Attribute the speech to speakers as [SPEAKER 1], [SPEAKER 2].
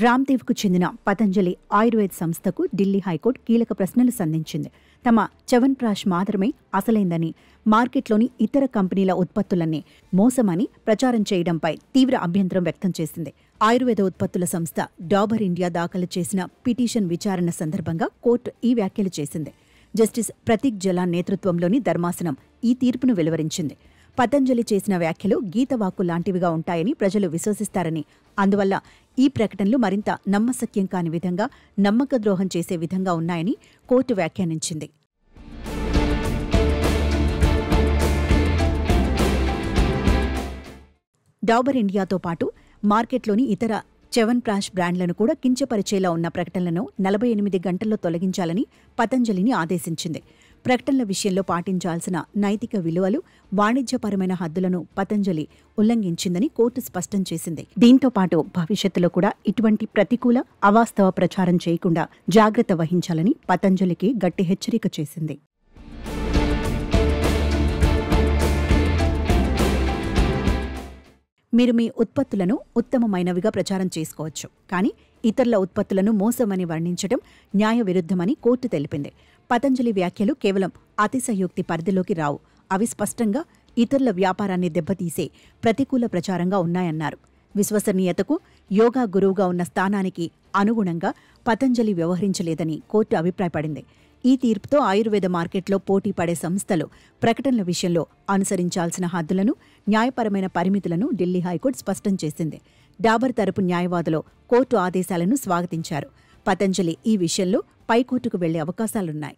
[SPEAKER 1] రామ్దేవ్కు చెందిన పతంజలి ఆయుర్వేద సంస్థకు ఢిల్లీ హైకోర్టు కీలక ప్రశ్నలు సంధించింది. తమ చ్యవన్ప్రాష్ మాత్రమే అసలైందని, మార్కెట్లోని ఇతర కంపెనీల ఉత్పత్తులన్నీ మోసమని ప్రచారం చేయడంపై తీవ్ర అభ్యంతరం వ్యక్తం చేసింది. ఆయుర్వేద ఉత్పత్తుల సంస్థ డాబర్ ఇండియా దాఖలు చేసిన పిటిషన్ విచారణ సందర్భంగా కోర్టు ఈ వ్యాఖ్యలు చేసింది. జస్టిస్ ప్రతీక్ జలాన్ నేతృత్వంలోని ధర్మాసనం ఈ తీర్పును వెలువరించింది. పతంజలి చేసిన వ్యాఖ్యలు గీతవాక్కు లాంటివిగా ఉంటాయని ప్రజలు విశ్వసిస్తారని, అందువల్ల ఈ ప్రకటనలు మరింత నమ్మశక్యం కాని విధంగా, నమ్మకద్రోహం చేసే విధంగా ఉన్నాయని కోర్టు వ్యాఖ్యానించింది. డాబర్ ఇండియాతో పాటు మార్కెట్లోని ఇతర చ్యవన్ప్రాష్ బ్రాండ్లను కూడా కించపరిచేలా ఉన్న ప్రకటనలను 48 గంటల్లో తొలగించాలని పతంజలిని ఆదేశించింది. ప్రకటనల విషయంలో పాటించాల్సిన నైతిక విలువలు, వాణిజ్యపరమైన హద్దులను పతంజలి ఉల్లంఘించిందని కోర్టు స్పష్టం చేసింది. దీంతో పాటు భవిష్యత్తులో కూడా ఇటువంటి ప్రతికూల, అవాస్తవ ప్రచారం చేయకుండా జాగ్రత్త వహించాలని పతంజలికి గట్టి హెచ్చరిక చేసింది. మీరు మీ ఉత్పత్తులను ఉత్తమమైనవిగా ప్రచారం చేసుకోవచ్చు, కానీ ఇతరుల ఉత్పత్తులను మోసమని వర్ణించడం న్యాయ విరుద్ధమని కోర్టు తెలిపింది. పతంజలి వ్యాఖ్యలు కేవలం అతిశయోక్తి పరిధిలోకి రావు. అవి స్పష్టంగా ఇతరుల వ్యాపారాన్ని దెబ్బతీసే ప్రతికూల ప్రచారంగా ఉన్నాయన్నారు. విశ్వసనీయతకు, యోగా గురువుగా ఉన్న స్థానానికి అనుగుణంగా పతంజలి వ్యవహరించలేదని కోర్టు అభిప్రాయపడింది. ఈ తీర్పుతో ఆయుర్వేద మార్కెట్లో పోటీ పడే సంస్థలు ప్రకటనల విషయంలో అనుసరించాల్సిన హద్దులను, న్యాయపరమైన పరిమితులను ఢిల్లీ హైకోర్టు స్పష్టం చేసింది. డాబర్ తరపు న్యాయవాదులు కోర్టు ఆదేశాలను స్వాగతించారు. పతంజలి ఈ విషయంలో పైకోర్టుకు వెళ్లే అవకాశాలున్నాయి.